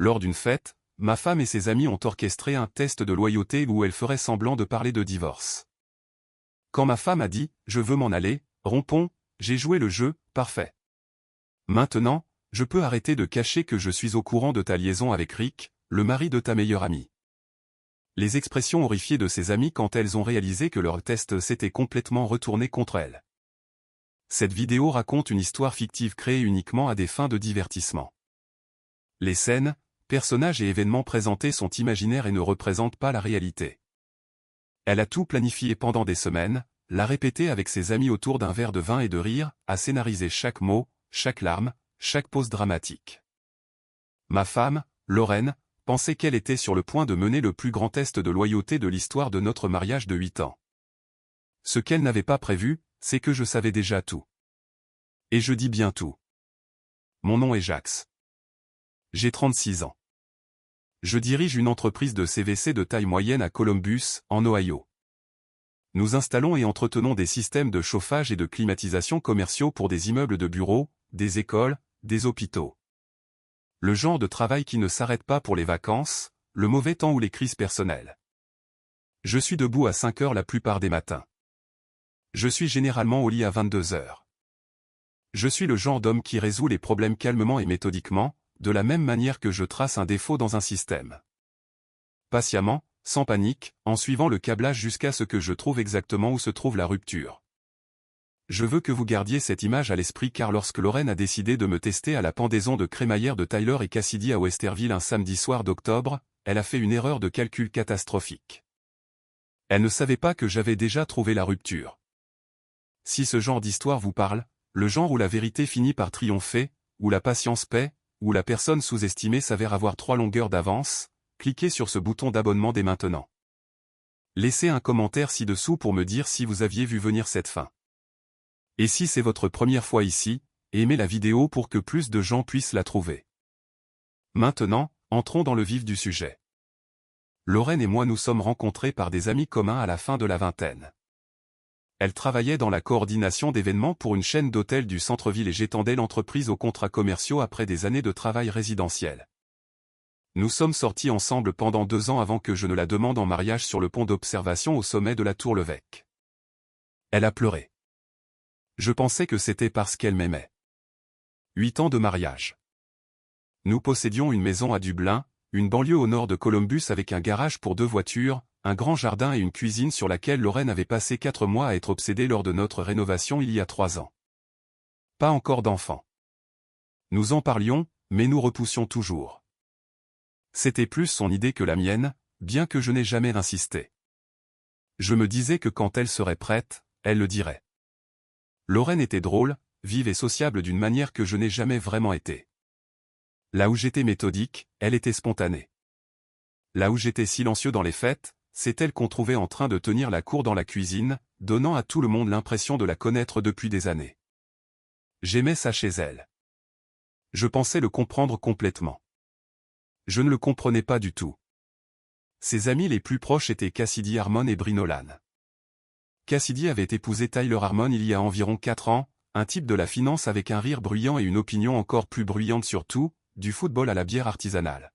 lors d'une fête, ma femme et ses amis ont orchestré un test de loyauté où elle ferait semblant de parler de divorce. Quand ma femme a dit « Je veux m'en aller », rompons, j'ai joué le jeu, parfait. Maintenant, je peux arrêter de cacher que je suis au courant de ta liaison avec Rick, le mari de ta meilleure amie. Les expressions horrifiées de ses amies quand elles ont réalisé que leur test s'était complètement retourné contre elles. Cette vidéo raconte une histoire fictive créée uniquement à des fins de divertissement. Les scènes, personnages et événements présentés sont imaginaires et ne représentent pas la réalité. Elle a tout planifié pendant des semaines, l'a répété avec ses amis autour d'un verre de vin et de rire, a scénarisé chaque mot, chaque larme, chaque pause dramatique. Ma femme, Lorraine, pensait qu'elle était sur le point de mener le plus grand test de loyauté de l'histoire de notre mariage de 8 ans. Ce qu'elle n'avait pas prévu, c'est que je savais déjà tout. Et je dis bien tout. Mon nom est Jax. J'ai 36 ans. Je dirige une entreprise de CVC de taille moyenne à Columbus, en Ohio. Nous installons et entretenons des systèmes de chauffage et de climatisation commerciaux pour des immeubles de bureaux, des écoles, des hôpitaux. Le genre de travail qui ne s'arrête pas pour les vacances, le mauvais temps ou les crises personnelles. Je suis debout à 5 heures la plupart des matins. Je suis généralement au lit à 22 heures. Je suis le genre d'homme qui résout les problèmes calmement et méthodiquement, de la même manière que je trace un défaut dans un système. Patiemment, sans panique, en suivant le câblage jusqu'à ce que je trouve exactement où se trouve la rupture. Je veux que vous gardiez cette image à l'esprit car lorsque Lorraine a décidé de me tester à la pendaison de crémaillère de Tyler et Cassidy à Westerville un samedi soir d'octobre, elle a fait une erreur de calcul catastrophique. Elle ne savait pas que j'avais déjà trouvé la rupture. Si ce genre d'histoire vous parle, le genre où la vérité finit par triompher, où la patience paie, où la personne sous-estimée s'avère avoir 3 longueurs d'avance, cliquez sur ce bouton d'abonnement dès maintenant. Laissez un commentaire ci-dessous pour me dire si vous aviez vu venir cette fin. Et si c'est votre première fois ici, aimez la vidéo pour que plus de gens puissent la trouver. Maintenant, entrons dans le vif du sujet. Lorraine et moi nous sommes rencontrés par des amis communs à la fin de la vingtaine. Elle travaillait dans la coordination d'événements pour une chaîne d'hôtels du centre-ville et j'étendais l'entreprise aux contrats commerciaux après des années de travail résidentiel. Nous sommes sortis ensemble pendant 2 ans avant que je ne la demande en mariage sur le pont d'observation au sommet de la Tour Levesque. Elle a pleuré. Je pensais que c'était parce qu'elle m'aimait. 8 ans de mariage. Nous possédions une maison à Dublin, une banlieue au nord de Columbus avec un garage pour 2 voitures, un grand jardin et une cuisine sur laquelle Lorraine avait passé 4 mois à être obsédée lors de notre rénovation il y a 3 ans. Pas encore d'enfants. Nous en parlions, mais nous repoussions toujours. C'était plus son idée que la mienne, bien que je n'ai jamais insisté. Je me disais que quand elle serait prête, elle le dirait. Lorraine était drôle, vive et sociable d'une manière que je n'ai jamais vraiment été. Là où j'étais méthodique, elle était spontanée. Là où j'étais silencieux dans les fêtes, c'est elle qu'on trouvait en train de tenir la cour dans la cuisine, donnant à tout le monde l'impression de la connaître depuis des années. J'aimais ça chez elle. Je pensais le comprendre complètement. Je ne le comprenais pas du tout. Ses amis les plus proches étaient Cassidy Harmon et Brie Nolan. Cassidy avait épousé Tyler Harmon il y a environ 4 ans, un type de la finance avec un rire bruyant et une opinion encore plus bruyante sur tout, du football à la bière artisanale.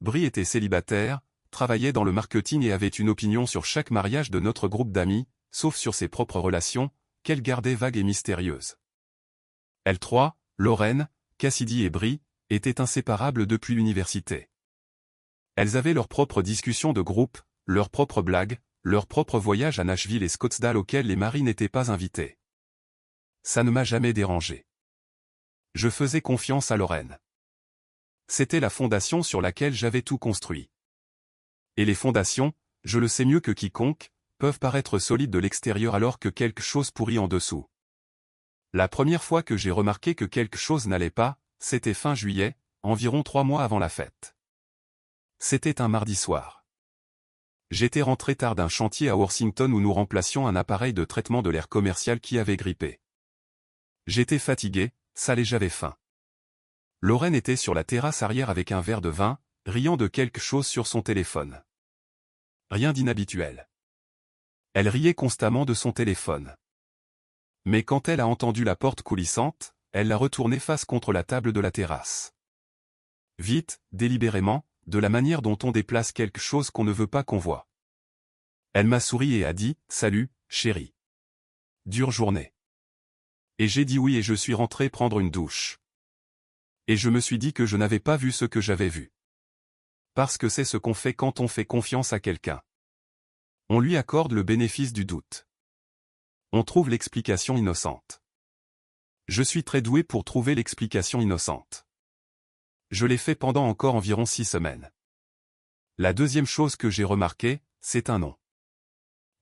Brie était célibataire, travaillait dans le marketing et avait une opinion sur chaque mariage de notre groupe d'amis, sauf sur ses propres relations, qu'elle gardait vagues et mystérieuses. Elles trois, Lorraine, Cassidy et Brie, étaient inséparables depuis l'université. Elles avaient leurs propres discussions de groupe, leurs propres blagues, leurs propres voyages à Nashville et Scottsdale auxquels les maris n'étaient pas invités. Ça ne m'a jamais dérangé. Je faisais confiance à Lorraine. C'était la fondation sur laquelle j'avais tout construit. Et les fondations, je le sais mieux que quiconque, peuvent paraître solides de l'extérieur alors que quelque chose pourrit en dessous. La première fois que j'ai remarqué que quelque chose n'allait pas, c'était fin juillet, environ 3 mois avant la fête. C'était un mardi soir. J'étais rentré tard d'un chantier à Worthington où nous remplacions un appareil de traitement de l'air commercial qui avait grippé. J'étais fatigué, sale et j'avais faim. Lorraine était sur la terrasse arrière avec un verre de vin, riant de quelque chose sur son téléphone. Rien d'inhabituel. Elle riait constamment de son téléphone. Mais quand elle a entendu la porte coulissante, elle l'a retournée face contre la table de la terrasse. Vite, délibérément, de la manière dont on déplace quelque chose qu'on ne veut pas qu'on voit. Elle m'a souri et a dit « Salut, chérie. Dure journée. » Et j'ai dit oui et je suis rentré prendre une douche. Et je me suis dit que je n'avais pas vu ce que j'avais vu. Parce que c'est ce qu'on fait quand on fait confiance à quelqu'un. On lui accorde le bénéfice du doute. On trouve l'explication innocente. Je suis très doué pour trouver l'explication innocente. Je l'ai fait pendant encore environ 6 semaines. La deuxième chose que j'ai remarqué, c'est un nom.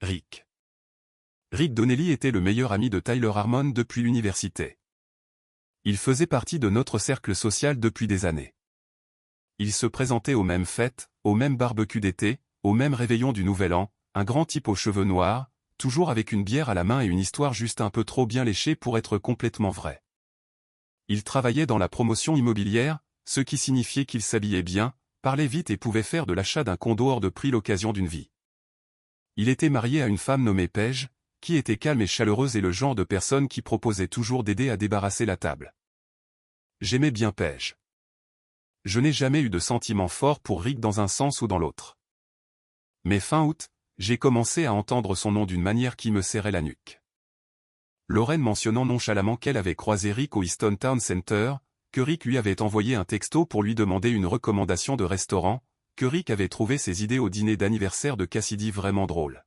Rick. Rick Donnelly était le meilleur ami de Tyler Harmon depuis l'université. Il faisait partie de notre cercle social depuis des années. Il se présentait aux mêmes fêtes, aux mêmes barbecues d'été, aux mêmes réveillons du Nouvel An, un grand type aux cheveux noirs, toujours avec une bière à la main et une histoire juste un peu trop bien léchée pour être complètement vraie. Il travaillait dans la promotion immobilière, ce qui signifiait qu'il s'habillait bien, parlait vite et pouvait faire de l'achat d'un condo hors de prix l'occasion d'une vie. Il était marié à une femme nommée Paige, qui était calme et chaleureuse et le genre de personne qui proposait toujours d'aider à débarrasser la table. J'aimais bien Paige. Je n'ai jamais eu de sentiment fort pour Rick dans un sens ou dans l'autre. Mais fin août, j'ai commencé à entendre son nom d'une manière qui me serrait la nuque. Lorraine mentionnant nonchalamment qu'elle avait croisé Rick au Easton Town Center, que Rick lui avait envoyé un texto pour lui demander une recommandation de restaurant, que Rick avait trouvé ses idées au dîner d'anniversaire de Cassidy vraiment drôles.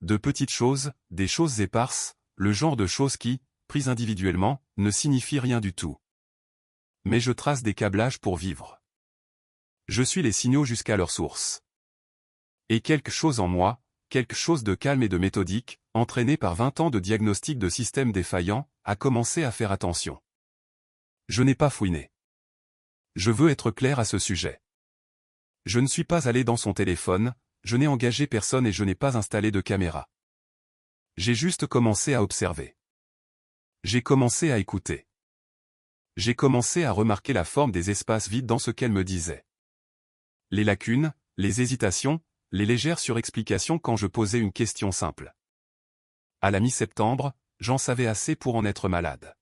De petites choses, des choses éparses, le genre de choses qui, prises individuellement, ne signifient rien du tout. Mais je trace des câblages pour vivre. Je suis les signaux jusqu'à leur source. Et quelque chose en moi, quelque chose de calme et de méthodique, entraîné par 20 ans de diagnostic de système défaillant, a commencé à faire attention. Je n'ai pas fouiné. Je veux être clair à ce sujet. Je ne suis pas allé dans son téléphone, je n'ai engagé personne et je n'ai pas installé de caméra. J'ai juste commencé à observer. J'ai commencé à écouter. J'ai commencé à remarquer la forme des espaces vides dans ce qu'elle me disait. Les lacunes, les hésitations, les légères surexplications quand je posais une question simple. À la mi-septembre, j'en savais assez pour en être malade.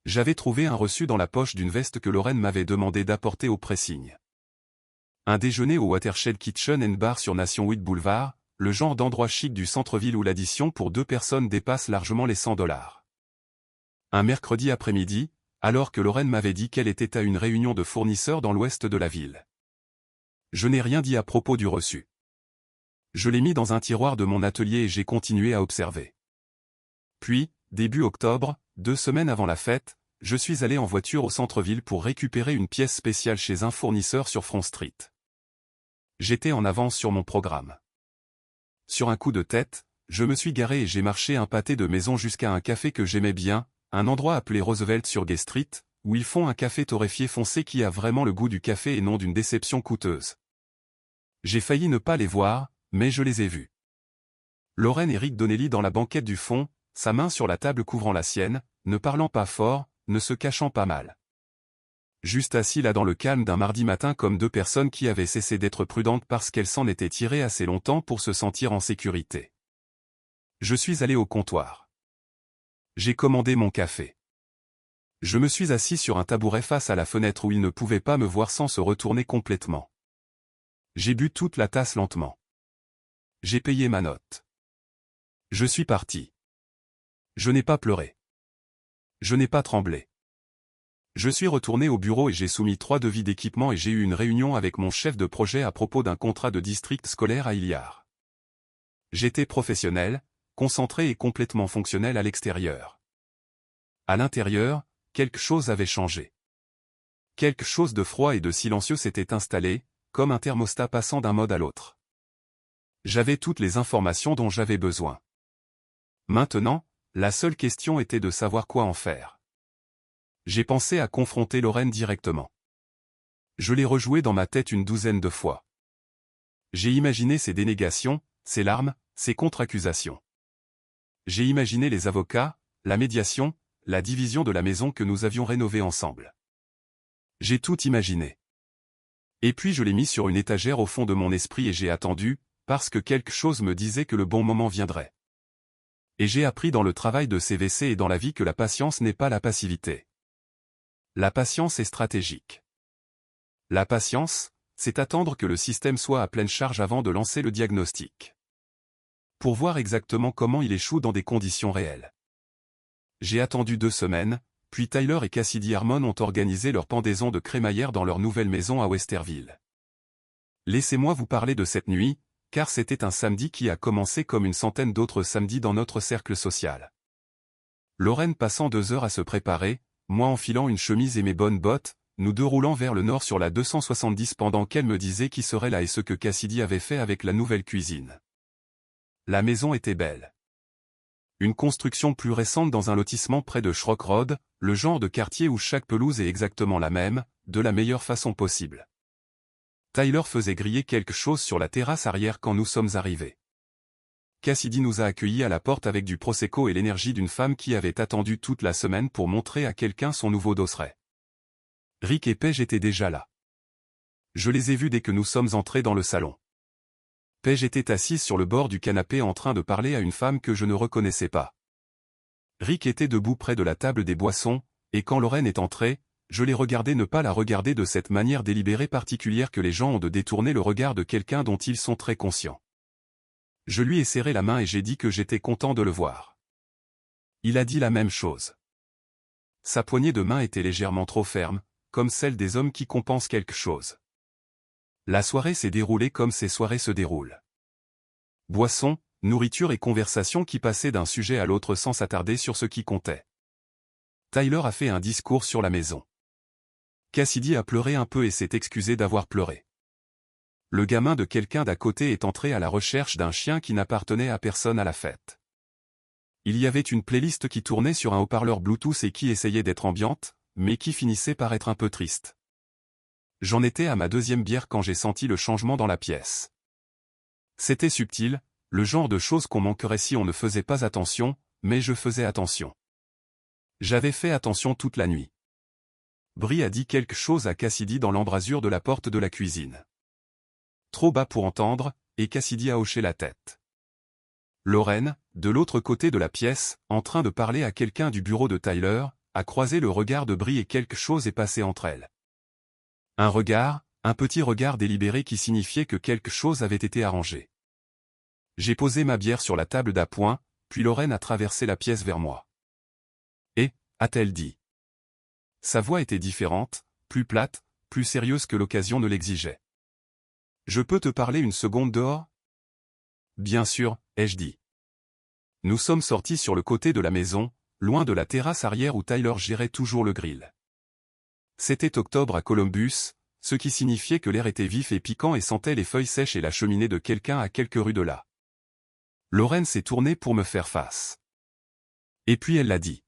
J'avais trouvé un reçu dans la poche d'une veste que Lorraine m'avait demandé d'apporter au pressing. Un déjeuner au Watershed Kitchen and Bar sur Nationwide Boulevard, le genre d'endroit chic du centre-ville où l'addition pour 2 personnes dépasse largement les $100. Un mercredi après-midi, alors que Lorraine m'avait dit qu'elle était à une réunion de fournisseurs dans l'ouest de la ville. Je n'ai rien dit à propos du reçu. Je l'ai mis dans un tiroir de mon atelier et j'ai continué à observer. Puis, début octobre, 2 semaines avant la fête, je suis allé en voiture au centre-ville pour récupérer une pièce spéciale chez un fournisseur sur Front Street. J'étais en avance sur mon programme. Sur un coup de tête, je me suis garé et j'ai marché un pâté de maison jusqu'à un café que j'aimais bien, un endroit appelé Roosevelt sur Gay Street, où ils font un café torréfié foncé qui a vraiment le goût du café et non d'une déception coûteuse. J'ai failli ne pas les voir, mais je les ai vus. Lorraine et Rick Donnelly dans la banquette du fond, sa main sur la table couvrant la sienne, ne parlant pas fort, ne se cachant pas mal. Juste assis là dans le calme d'un mardi matin comme 2 personnes qui avaient cessé d'être prudentes parce qu'elles s'en étaient tirées assez longtemps pour se sentir en sécurité. Je suis allé au comptoir. J'ai commandé mon café. Je me suis assis sur un tabouret face à la fenêtre où il ne pouvait pas me voir sans se retourner complètement. J'ai bu toute la tasse lentement. J'ai payé ma note. Je suis parti. Je n'ai pas pleuré. Je n'ai pas tremblé. Je suis retourné au bureau et j'ai soumis 3 devis d'équipement et j'ai eu une réunion avec mon chef de projet à propos d'un contrat de district scolaire à Hilliard. J'étais professionnel, concentré et complètement fonctionnel à l'extérieur. À l'intérieur, quelque chose avait changé. Quelque chose de froid et de silencieux s'était installé, comme un thermostat passant d'un mode à l'autre. J'avais toutes les informations dont j'avais besoin. Maintenant, la seule question était de savoir quoi en faire. J'ai pensé à confronter Lorraine directement. Je l'ai rejoué dans ma tête une 12aine de fois. J'ai imaginé ses dénégations, ses larmes, ses contre-accusations. J'ai imaginé les avocats, la médiation, la division de la maison que nous avions rénovée ensemble. J'ai tout imaginé. Et puis je l'ai mis sur une étagère au fond de mon esprit et j'ai attendu, parce que quelque chose me disait que le bon moment viendrait. Et j'ai appris dans le travail de CVC et dans la vie que la patience n'est pas la passivité. La patience est stratégique. La patience, c'est attendre que le système soit à pleine charge avant de lancer le diagnostic. Pour voir exactement comment il échoue dans des conditions réelles. J'ai attendu 2 semaines, puis Tyler et Cassidy Harmon ont organisé leur pendaison de crémaillère dans leur nouvelle maison à Westerville. Laissez-moi vous parler de cette nuit, car c'était un samedi qui a commencé comme une centaine d'autres samedis dans notre cercle social. Lorraine passant 2 heures à se préparer, moi enfilant une chemise et mes bonnes bottes, nous deux roulant vers le nord sur la 270 pendant qu'elle me disait qui serait là et ce que Cassidy avait fait avec la nouvelle cuisine. La maison était belle. Une construction plus récente dans un lotissement près de Schrock Road, le genre de quartier où chaque pelouse est exactement la même, de la meilleure façon possible. Tyler faisait griller quelque chose sur la terrasse arrière quand nous sommes arrivés. Cassidy nous a accueillis à la porte avec du prosecco et l'énergie d'une femme qui avait attendu toute la semaine pour montrer à quelqu'un son nouveau dosseret. Rick et Paige étaient déjà là. Je les ai vus dès que nous sommes entrés dans le salon. Paige était assise sur le bord du canapé en train de parler à une femme que je ne reconnaissais pas. Rick était debout près de la table des boissons, et quand Lorraine est entrée, je l'ai regardé ne pas la regarder de cette manière délibérée particulière que les gens ont de détourner le regard de quelqu'un dont ils sont très conscients. Je lui ai serré la main et j'ai dit que j'étais content de le voir. Il a dit la même chose. Sa poignée de main était légèrement trop ferme, comme celle des hommes qui compensent quelque chose. La soirée s'est déroulée comme ces soirées se déroulent. Boissons, nourriture et conversation qui passaient d'un sujet à l'autre sans s'attarder sur ce qui comptait. Tyler a fait un discours sur la maison. Cassidy a pleuré un peu et s'est excusé d'avoir pleuré. Le gamin de quelqu'un d'à côté est entré à la recherche d'un chien qui n'appartenait à personne à la fête. Il y avait une playlist qui tournait sur un haut-parleur Bluetooth et qui essayait d'être ambiante, mais qui finissait par être un peu triste. J'en étais à ma 2e bière quand j'ai senti le changement dans la pièce. C'était subtil, le genre de choses qu'on manquerait si on ne faisait pas attention, mais je faisais attention. J'avais fait attention toute la nuit. Brie a dit quelque chose à Cassidy dans l'embrasure de la porte de la cuisine. Trop bas pour entendre, et Cassidy a hoché la tête. Lorraine, de l'autre côté de la pièce, en train de parler à quelqu'un du bureau de Tyler, a croisé le regard de Brie et quelque chose est passé entre elles. Un regard, un petit regard délibéré qui signifiait que quelque chose avait été arrangé. J'ai posé ma bière sur la table d'appoint, puis Lorraine a traversé la pièce vers moi. Et, a-t-elle dit. Sa voix était différente, plus plate, plus sérieuse que l'occasion ne l'exigeait. Je peux te parler une seconde dehors? Bien sûr, ai-je dit. Nous sommes sortis sur le côté de la maison, loin de la terrasse arrière où Tyler gérait toujours le grill. C'était octobre à Columbus, ce qui signifiait que l'air était vif et piquant et sentait les feuilles sèches et la cheminée de quelqu'un à quelques rues de là. Lorraine s'est tournée pour me faire face. Et puis elle l'a dit.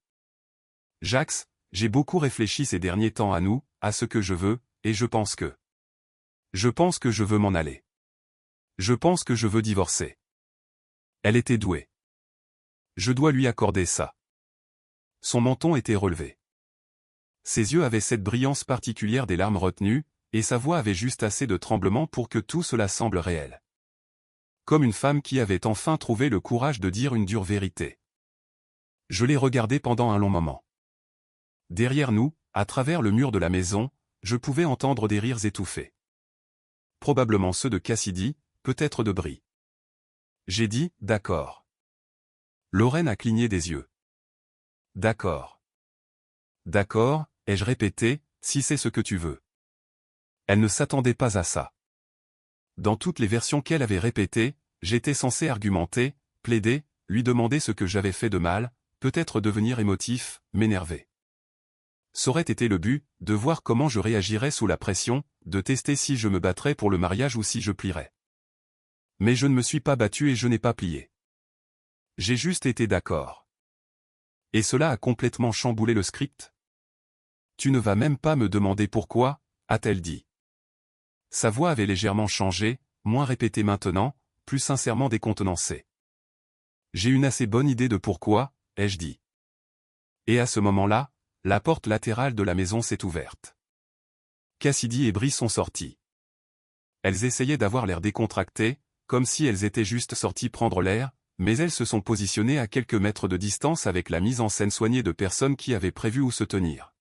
Jax, j'ai beaucoup réfléchi ces derniers temps à nous, à ce que je veux, et je pense que je veux m'en aller. Je pense que je veux divorcer. Elle était douée. Je dois lui accorder ça. Son menton était relevé. Ses yeux avaient cette brillance particulière des larmes retenues, et sa voix avait juste assez de tremblement pour que tout cela semble réel. Comme une femme qui avait enfin trouvé le courage de dire une dure vérité. Je l'ai regardée pendant un long moment. Derrière nous, à travers le mur de la maison, je pouvais entendre des rires étouffés. Probablement ceux de Cassidy, peut-être de Brie. J'ai dit, d'accord. Lorraine a cligné des yeux. D'accord. D'accord, ai-je répété, si c'est ce que tu veux. Elle ne s'attendait pas à ça. Dans toutes les versions qu'elle avait répétées, j'étais censé argumenter, plaider, lui demander ce que j'avais fait de mal, peut-être devenir émotif, m'énerver. C'aurait été le but, de voir comment je réagirais sous la pression, de tester si je me battrais pour le mariage ou si je plierais. Mais je ne me suis pas battu et je n'ai pas plié. J'ai juste été d'accord. Et cela a complètement chamboulé le script. Tu ne vas même pas me demander pourquoi, a-t-elle dit. Sa voix avait légèrement changé, moins répétée maintenant, plus sincèrement décontenancée. J'ai une assez bonne idée de pourquoi, ai-je dit. Et à ce moment-là, la porte latérale de la maison s'est ouverte. Cassidy et Brie sont sortis. Elles essayaient d'avoir l'air décontractées, comme si elles étaient juste sorties prendre l'air, mais elles se sont positionnées à quelques mètres de distance avec la mise en scène soignée de personnes qui avaient prévu où se tenir.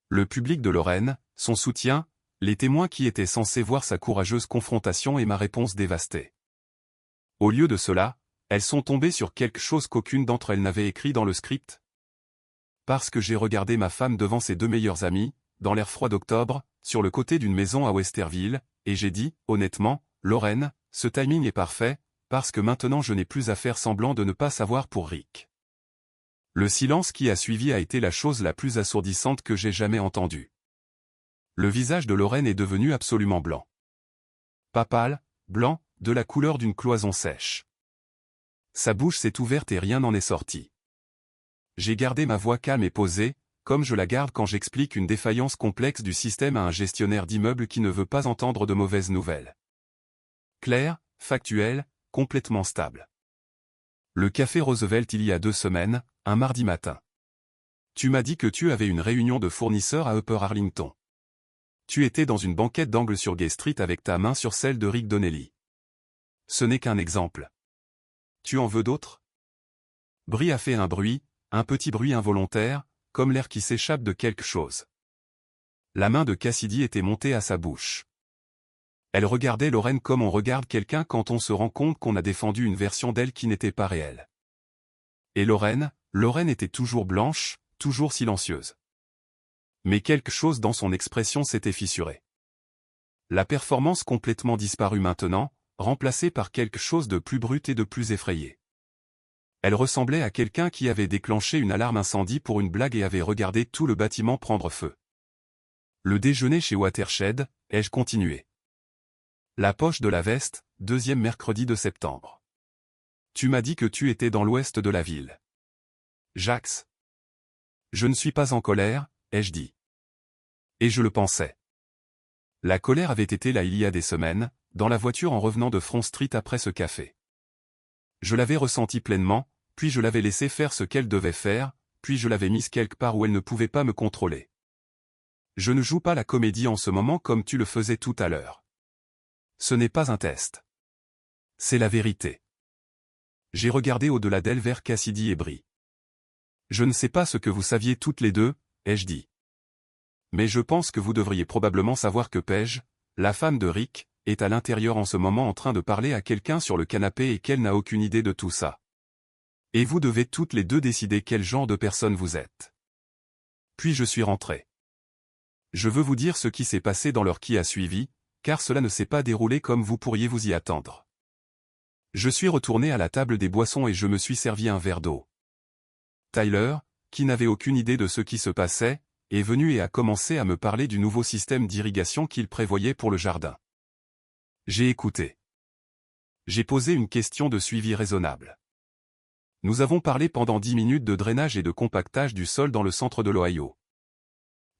Le public de Lorraine, son soutien, Les témoins qui étaient censés voir sa courageuse confrontation et ma réponse dévastée. Au lieu de cela, elles sont tombées sur quelque chose qu'aucune d'entre elles n'avait écrit dans le script. Parce que j'ai regardé ma femme devant ses deux meilleurs amis, dans l'air froid d'octobre, sur le côté d'une maison à Westerville, et j'ai dit, honnêtement, Lorraine, ce timing est parfait, parce que maintenant je n'ai plus à faire semblant de ne pas savoir pour Rick. Le silence qui a suivi a été la chose la plus assourdissante que j'ai jamais entendue. Le visage de Lorraine est devenu absolument blanc. Pas pâle, blanc, de la couleur d'une cloison sèche. Sa bouche s'est ouverte et rien n'en est sorti. J'ai gardé ma voix calme et posée, comme je la garde quand j'explique une défaillance complexe du système à un gestionnaire d'immeuble qui ne veut pas entendre de mauvaises nouvelles. Claire, factuelle, complètement stable. Le café Roosevelt il y a 2 semaines, un mardi matin. Tu m'as dit que tu avais une réunion de fournisseurs à Upper Arlington. Tu étais dans une banquette d'angle sur Gay Street avec ta main sur celle de Rick Donnelly. Ce n'est qu'un exemple. Tu en veux d'autres? Brie a fait un bruit, un petit bruit involontaire, comme l'air qui s'échappe de quelque chose. La main de Cassidy était montée à sa bouche. Elle regardait Lorraine comme on regarde quelqu'un quand on se rend compte qu'on a défendu une version d'elle qui n'était pas réelle. Et Lorraine était toujours blanche, toujours silencieuse. Mais quelque chose dans son expression s'était fissuré. La performance complètement disparue maintenant, remplacée par quelque chose de plus brut et de plus effrayé. Elle ressemblait à quelqu'un qui avait déclenché une alarme incendie pour une blague et avait regardé tout le bâtiment prendre feu. Le déjeuner chez Watershed, ai-je continué. La poche de la veste, 2e mercredi de septembre. Tu m'as dit que tu étais dans l'ouest de la ville. Jax. Je ne suis pas en colère, ai-je dit. Et je le pensais. La colère avait été là il y a des semaines, dans la voiture en revenant de Front Street après ce café. Je l'avais ressenti pleinement, puis je l'avais laissé faire ce qu'elle devait faire, puis je l'avais mise quelque part où elle ne pouvait pas me contrôler. Je ne joue pas la comédie en ce moment comme tu le faisais tout à l'heure. Ce n'est pas un test. C'est la vérité. J'ai regardé au-delà d'elle vers Cassidy et Brie. Je ne sais pas ce que vous saviez toutes les deux, ai-je dit. Mais je pense que vous devriez probablement savoir que Paige, la femme de Rick, est à l'intérieur en ce moment en train de parler à quelqu'un sur le canapé et qu'elle n'a aucune idée de tout ça. Et vous devez toutes les deux décider quel genre de personne vous êtes. Puis je suis rentré. Je veux vous dire ce qui s'est passé dans l'heure qui a suivi, car cela ne s'est pas déroulé comme vous pourriez vous y attendre. Je suis retourné à la table des boissons et je me suis servi un verre d'eau. Tyler, qui n'avait aucune idée de ce qui se passait, est venu et a commencé à me parler du nouveau système d'irrigation qu'il prévoyait pour le jardin. J'ai écouté. J'ai posé une question de suivi raisonnable. Nous avons parlé pendant 10 minutes de drainage et de compactage du sol dans le centre de l'Ohio.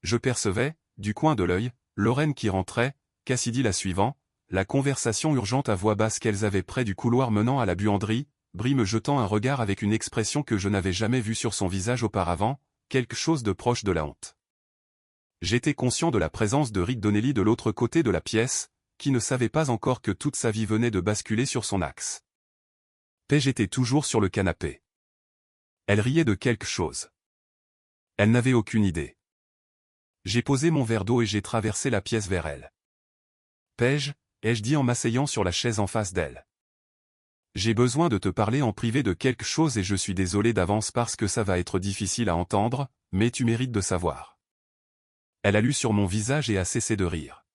Je percevais, du coin de l'œil, Lorraine qui rentrait, Cassidy la suivant, la conversation urgente à voix basse qu'elles avaient près du couloir menant à la buanderie, Brie me jetant un regard avec une expression que je n'avais jamais vue sur son visage auparavant, quelque chose de proche de la honte. J'étais conscient de la présence de Rick Donnelly de l'autre côté de la pièce, qui ne savait pas encore que toute sa vie venait de basculer sur son axe. Paige était toujours sur le canapé. Elle riait de quelque chose. Elle n'avait aucune idée. J'ai posé mon verre d'eau et j'ai traversé la pièce vers elle. Paige, ai-je dit en m'asseyant sur la chaise en face d'elle. J'ai besoin de te parler en privé de quelque chose et je suis désolé d'avance parce que ça va être difficile à entendre, mais tu mérites de savoir. Elle a lu sur mon visage et a cessé de rire.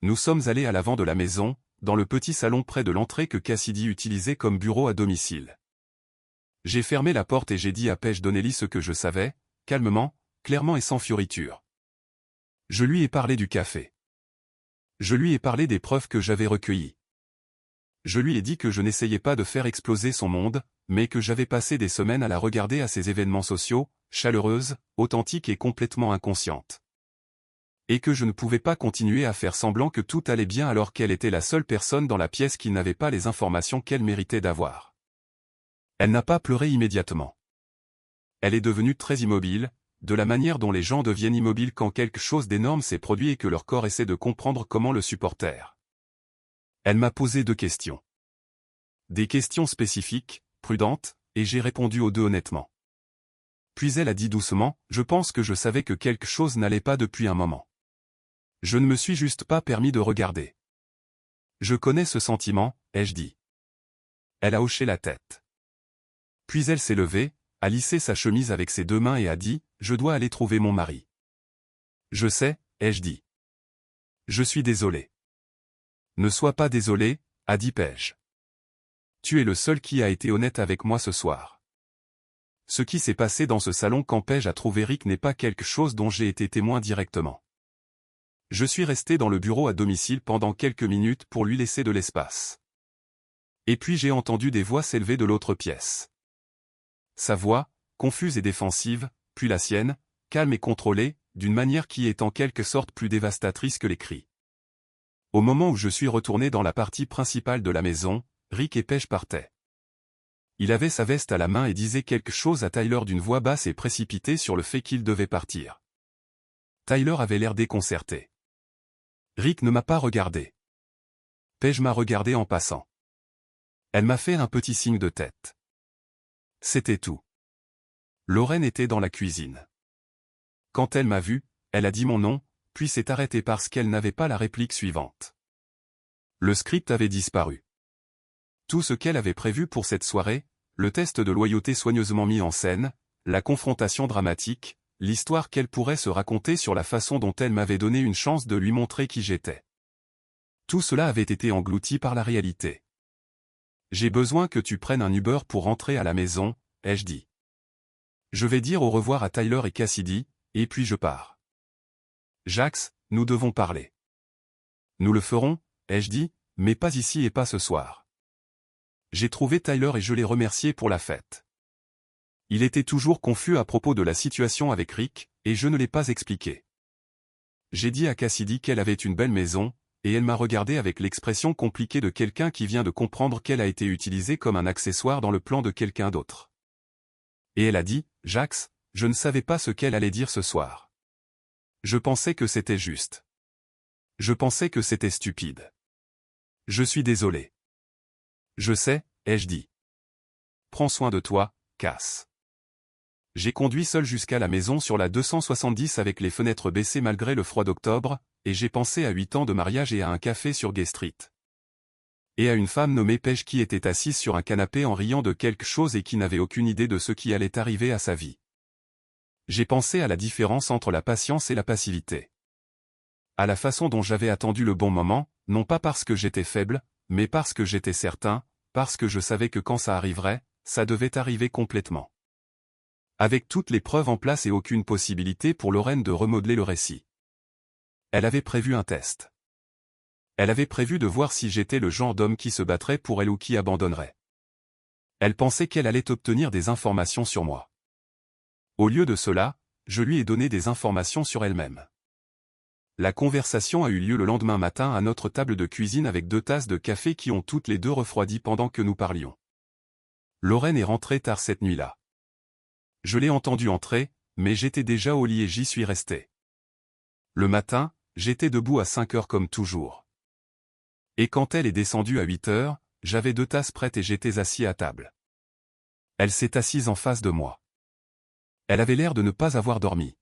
Nous sommes allés à l'avant de la maison, dans le petit salon près de l'entrée que Cassidy utilisait comme bureau à domicile. J'ai fermé la porte et j'ai dit à Paige Donnelly ce que je savais, calmement, clairement et sans fioriture. Je lui ai parlé du café. Je lui ai parlé des preuves que j'avais recueillies. Je lui ai dit que je n'essayais pas de faire exploser son monde, mais que j'avais passé des semaines à la regarder à ses événements sociaux, chaleureuse, authentique et complètement inconsciente. Et que je ne pouvais pas continuer à faire semblant que tout allait bien alors qu'elle était la seule personne dans la pièce qui n'avait pas les informations qu'elle méritait d'avoir. Elle n'a pas pleuré immédiatement. Elle est devenue très immobile, de la manière dont les gens deviennent immobiles quand quelque chose d'énorme s'est produit et que leur corps essaie de comprendre comment le supporter. Elle m'a posé 2 questions. Des questions spécifiques, prudentes, et j'ai répondu aux 2 honnêtement. Puis elle a dit doucement, je pense que je savais que quelque chose n'allait pas depuis un moment. Je ne me suis juste pas permis de regarder. Je connais ce sentiment, ai-je dit. Elle a hoché la tête. Puis elle s'est levée, a lissé sa chemise avec ses deux mains et a dit, je dois aller trouver mon mari. Je sais, ai-je dit. Je suis désolé. Ne sois pas désolé, a dit Paige. Tu es le seul qui a été honnête avec moi ce soir. Ce qui s'est passé dans ce salon quand Paige a trouvé Rick n'est pas quelque chose dont j'ai été témoin directement. Je suis resté dans le bureau à domicile pendant quelques minutes pour lui laisser de l'espace. Et puis j'ai entendu des voix s'élever de l'autre pièce. Sa voix, confuse et défensive, puis la sienne, calme et contrôlée, d'une manière qui est en quelque sorte plus dévastatrice que les cris. Au moment où je suis retourné dans la partie principale de la maison, Rick et Paige partaient. Il avait sa veste à la main et disait quelque chose à Tyler d'une voix basse et précipitée sur le fait qu'il devait partir. Tyler avait l'air déconcerté. Rick ne m'a pas regardé. Paige m'a regardé en passant. Elle m'a fait un petit signe de tête. C'était tout. Lorraine était dans la cuisine. Quand elle m'a vu, elle a dit mon nom, puis s'est arrêtée parce qu'elle n'avait pas la réplique suivante. Le script avait disparu. Tout ce qu'elle avait prévu pour cette soirée, le test de loyauté soigneusement mis en scène, la confrontation dramatique, l'histoire qu'elle pourrait se raconter sur la façon dont elle m'avait donné une chance de lui montrer qui j'étais. Tout cela avait été englouti par la réalité. J'ai besoin que tu prennes un Uber pour rentrer à la maison, ai-je dit. Je vais dire au revoir à Tyler et Cassidy, et puis je pars. Jax, nous devons parler. Nous le ferons, ai-je dit, mais pas ici et pas ce soir. J'ai trouvé Tyler et je l'ai remercié pour la fête. Il était toujours confus à propos de la situation avec Rick, et je ne l'ai pas expliqué. J'ai dit à Cassidy qu'elle avait une belle maison, et elle m'a regardé avec l'expression compliquée de quelqu'un qui vient de comprendre qu'elle a été utilisée comme un accessoire dans le plan de quelqu'un d'autre. Et elle a dit, Jax, je ne savais pas ce qu'elle allait dire ce soir. Je pensais que c'était juste. Je pensais que c'était stupide. Je suis désolé. Je sais, ai-je dit. Prends soin de toi, Cass. J'ai conduit seul jusqu'à la maison sur la 270 avec les fenêtres baissées malgré le froid d'octobre, et j'ai pensé à 8 ans de mariage et à un café sur Gay Street. Et à une femme nommée Paige qui était assise sur un canapé en riant de quelque chose et qui n'avait aucune idée de ce qui allait arriver à sa vie. J'ai pensé à la différence entre la patience et la passivité. À la façon dont j'avais attendu le bon moment, non pas parce que j'étais faible, mais parce que j'étais certain, parce que je savais que quand ça arriverait, ça devait arriver complètement. Avec toutes les preuves en place et aucune possibilité pour Lorraine de remodeler le récit. Elle avait prévu un test. Elle avait prévu de voir si j'étais le genre d'homme qui se battrait pour elle ou qui abandonnerait. Elle pensait qu'elle allait obtenir des informations sur moi. Au lieu de cela, je lui ai donné des informations sur elle-même. La conversation a eu lieu le lendemain matin à notre table de cuisine avec 2 tasses de café qui ont toutes les deux refroidi pendant que nous parlions. Lorraine est rentrée tard cette nuit-là. Je l'ai entendue entrer, mais j'étais déjà au lit et j'y suis resté. Le matin, j'étais debout à 5 heures comme toujours. Et quand elle est descendue à 8 heures, j'avais 2 tasses prêtes et j'étais assis à table. Elle s'est assise en face de moi. Elle avait l'air de ne pas avoir dormi.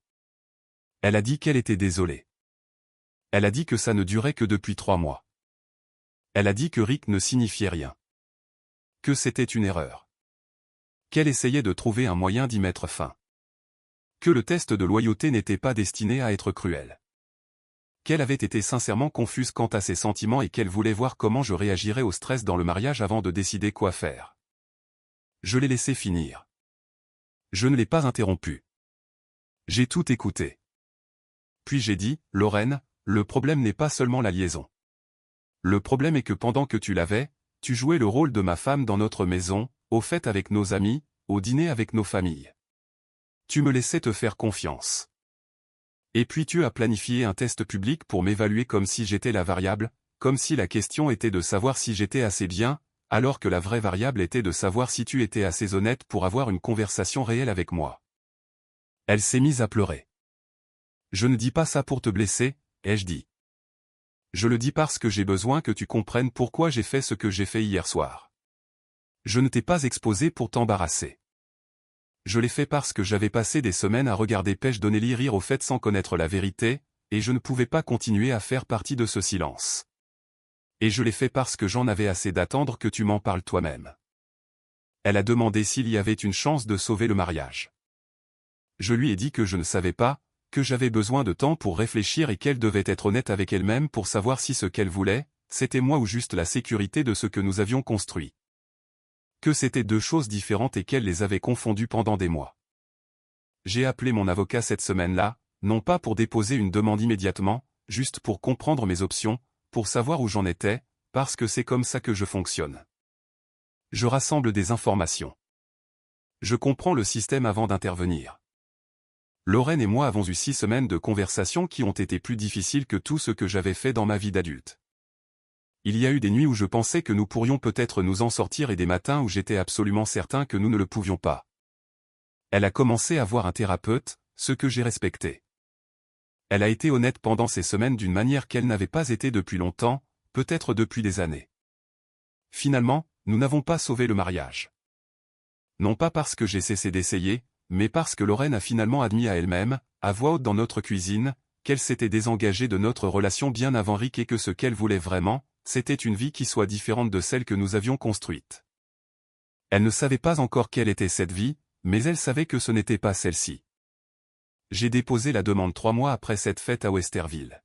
Elle a dit qu'elle était désolée. Elle a dit que ça ne durait que depuis 3 mois. Elle a dit que Rick ne signifiait rien. Que c'était une erreur. Qu'elle essayait de trouver un moyen d'y mettre fin. Que le test de loyauté n'était pas destiné à être cruel. Qu'elle avait été sincèrement confuse quant à ses sentiments et qu'elle voulait voir comment je réagirais au stress dans le mariage avant de décider quoi faire. Je l'ai laissé finir. Je ne l'ai pas interrompu. J'ai tout écouté. Puis j'ai dit, Lorraine, le problème n'est pas seulement la liaison. Le problème est que pendant que tu l'avais, tu jouais le rôle de ma femme dans notre maison, aux fêtes avec nos amis, au dîner avec nos familles. Tu me laissais te faire confiance. Et puis tu as planifié un test public pour m'évaluer comme si j'étais la variable, comme si la question était de savoir si j'étais assez bien, alors que la vraie variable était de savoir si tu étais assez honnête pour avoir une conversation réelle avec moi. Elle s'est mise à pleurer. Je ne dis pas ça pour te blesser, ai-je dit. Je le dis parce que j'ai besoin que tu comprennes pourquoi j'ai fait ce que j'ai fait hier soir. Je ne t'ai pas exposé pour t'embarrasser. Je l'ai fait parce que j'avais passé des semaines à regarder Paige Donnelly rire au fait sans connaître la vérité, et je ne pouvais pas continuer à faire partie de ce silence. Et je l'ai fait parce que j'en avais assez d'attendre que tu m'en parles toi-même. Elle a demandé s'il y avait une chance de sauver le mariage. Je lui ai dit que je ne savais pas, que j'avais besoin de temps pour réfléchir et qu'elle devait être honnête avec elle-même pour savoir si ce qu'elle voulait, c'était moi ou juste la sécurité de ce que nous avions construit. Que c'était deux choses différentes et qu'elle les avait confondues pendant des mois. J'ai appelé mon avocat cette semaine-là, non pas pour déposer une demande immédiatement, juste pour comprendre mes options, pour savoir où j'en étais, parce que c'est comme ça que je fonctionne. Je rassemble des informations. Je comprends le système avant d'intervenir. Lorraine et moi avons eu 6 semaines de conversations qui ont été plus difficiles que tout ce que j'avais fait dans ma vie d'adulte. Il y a eu des nuits où je pensais que nous pourrions peut-être nous en sortir et des matins où j'étais absolument certain que nous ne le pouvions pas. Elle a commencé à voir un thérapeute, ce que j'ai respecté. Elle a été honnête pendant ces semaines d'une manière qu'elle n'avait pas été depuis longtemps, peut-être depuis des années. Finalement, nous n'avons pas sauvé le mariage. Non pas parce que j'ai cessé d'essayer, mais parce que Lorraine a finalement admis à elle-même, à voix haute dans notre cuisine, qu'elle s'était désengagée de notre relation bien avant Rick et que ce qu'elle voulait vraiment, c'était une vie qui soit différente de celle que nous avions construite. Elle ne savait pas encore quelle était cette vie, mais elle savait que ce n'était pas celle-ci. J'ai déposé la demande 3 mois après cette fête à Westerville.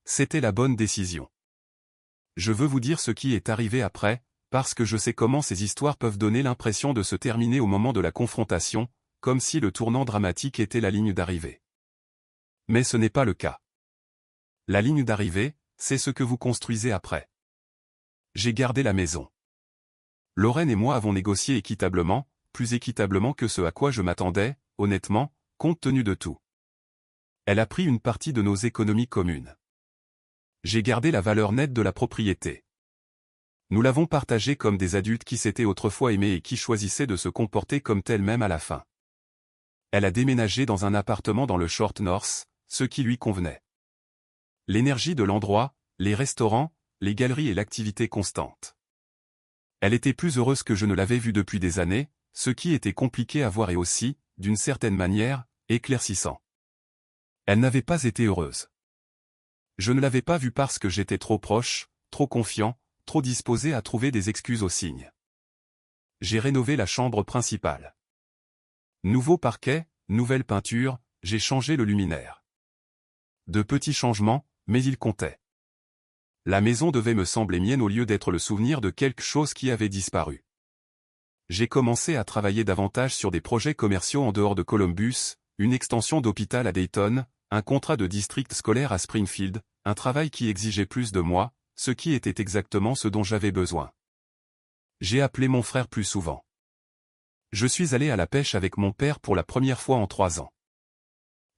C'était la bonne décision. Je veux vous dire ce qui est arrivé après, parce que je sais comment ces histoires peuvent donner l'impression de se terminer au moment de la confrontation, comme si le tournant dramatique était la ligne d'arrivée. Mais ce n'est pas le cas. La ligne d'arrivée, c'est ce que vous construisez après. J'ai gardé la maison. Lorraine et moi avons négocié équitablement, plus équitablement que ce à quoi je m'attendais, honnêtement, compte tenu de tout. Elle a pris une partie de nos économies communes. J'ai gardé la valeur nette de la propriété. Nous l'avons partagée comme des adultes qui s'étaient autrefois aimés et qui choisissaient de se comporter comme tels même à la fin. Elle a déménagé dans un appartement dans le Short North, ce qui lui convenait. L'énergie de l'endroit, les restaurants, les galeries et l'activité constante. Elle était plus heureuse que je ne l'avais vue depuis des années, ce qui était compliqué à voir et aussi, d'une certaine manière, éclaircissant. Elle n'avait pas été heureuse. Je ne l'avais pas vue parce que j'étais trop proche, trop confiant, trop disposé à trouver des excuses aux signes. J'ai rénové la chambre principale. Nouveau parquet, nouvelle peinture, j'ai changé le luminaire. De petits changements, mais ils comptaient. La maison devait me sembler mienne au lieu d'être le souvenir de quelque chose qui avait disparu. J'ai commencé à travailler davantage sur des projets commerciaux en dehors de Columbus, une extension d'hôpital à Dayton, un contrat de district scolaire à Springfield, un travail qui exigeait plus de moi, ce qui était exactement ce dont j'avais besoin. J'ai appelé mon frère plus souvent. Je suis allé à la pêche avec mon père pour la première fois en 3 ans.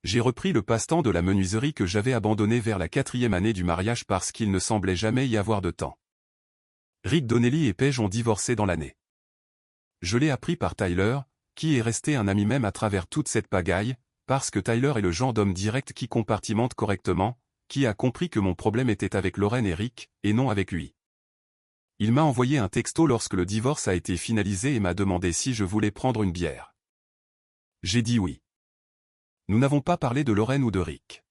J'ai repris le passe-temps de la menuiserie que j'avais abandonné vers la 4e année du mariage parce qu'il ne semblait jamais y avoir de temps. Rick Donnelly et Paige ont divorcé dans l'année. Je l'ai appris par Tyler, qui est resté un ami même à travers toute cette pagaille, parce que Tyler est le genre d'homme direct qui compartimente correctement, qui a compris que mon problème était avec Lorraine et Rick, et non avec lui. Il m'a envoyé un texto lorsque le divorce a été finalisé et m'a demandé si je voulais prendre une bière. J'ai dit oui. Nous n'avons pas parlé de Lorraine ou de Rick.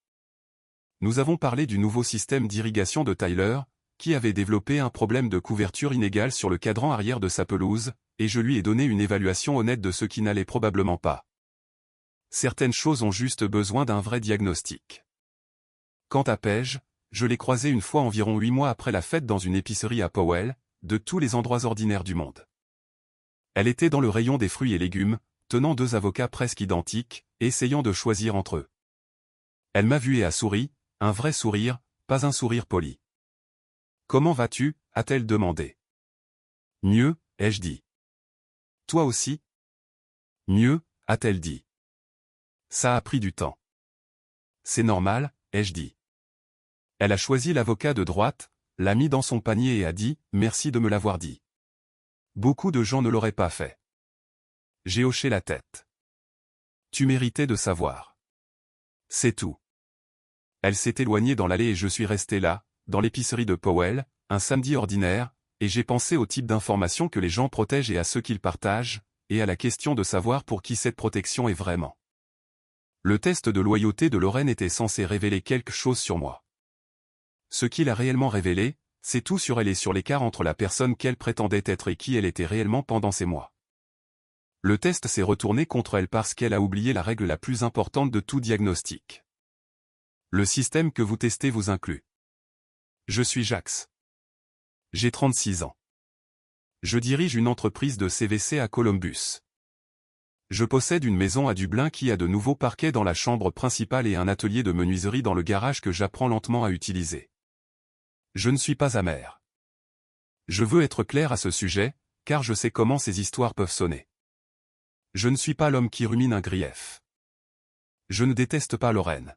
Nous avons parlé du nouveau système d'irrigation de Tyler, qui avait développé un problème de couverture inégale sur le cadran arrière de sa pelouse, et je lui ai donné une évaluation honnête de ce qui n'allait probablement pas. Certaines choses ont juste besoin d'un vrai diagnostic. Quant à Paige, je l'ai croisée une fois environ 8 mois après la fête dans une épicerie à Powell, de tous les endroits ordinaires du monde. Elle était dans le rayon des fruits et légumes, tenant 2 avocats presque identiques, essayant de choisir entre eux. Elle m'a vu et a souri, un vrai sourire, pas un sourire poli. « Comment vas-tu » a-t-elle demandé. « Mieux » ai-je dit. « Toi aussi ?»« Mieux » a-t-elle dit. Ça a pris du temps. « C'est normal » ai-je dit. Elle a choisi l'avocat de droite, l'a mis dans son panier et a dit « Merci de me l'avoir dit. » Beaucoup de gens ne l'auraient pas fait. J'ai hoché la tête. Tu méritais de savoir. C'est tout. Elle s'est éloignée dans l'allée et je suis resté là, dans l'épicerie de Powell, un samedi ordinaire, et j'ai pensé au type d'informations que les gens protègent et à ceux qu'ils partagent, et à la question de savoir pour qui cette protection est vraiment. Le test de loyauté de Lorraine était censé révéler quelque chose sur moi. Ce qu'il a réellement révélé, c'est tout sur elle et sur l'écart entre la personne qu'elle prétendait être et qui elle était réellement pendant ces mois. Le test s'est retourné contre elle parce qu'elle a oublié la règle la plus importante de tout diagnostic. Le système que vous testez vous inclut. Je suis Jax. J'ai 36 ans. Je dirige une entreprise de CVC à Columbus. Je possède une maison à Dublin qui a de nouveaux parquets dans la chambre principale et un atelier de menuiserie dans le garage que j'apprends lentement à utiliser. Je ne suis pas amer. Je veux être clair à ce sujet, car je sais comment ces histoires peuvent sonner. Je ne suis pas l'homme qui rumine un grief. Je ne déteste pas Lorraine.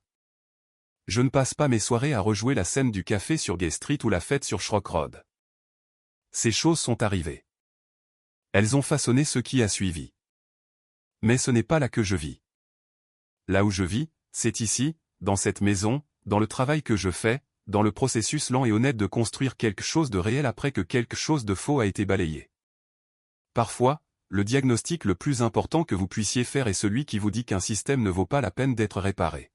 Je ne passe pas mes soirées à rejouer la scène du café sur Gay Street ou la fête sur Shrock Road. Ces choses sont arrivées. Elles ont façonné ce qui a suivi. Mais ce n'est pas là que je vis. Là où je vis, c'est ici, dans cette maison, dans le travail que je fais, dans le processus lent et honnête de construire quelque chose de réel après que quelque chose de faux a été balayé. Parfois, le diagnostic le plus important que vous puissiez faire est celui qui vous dit qu'un système ne vaut pas la peine d'être réparé.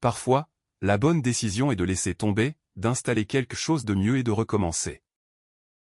Parfois, la bonne décision est de laisser tomber, d'installer quelque chose de mieux et de recommencer.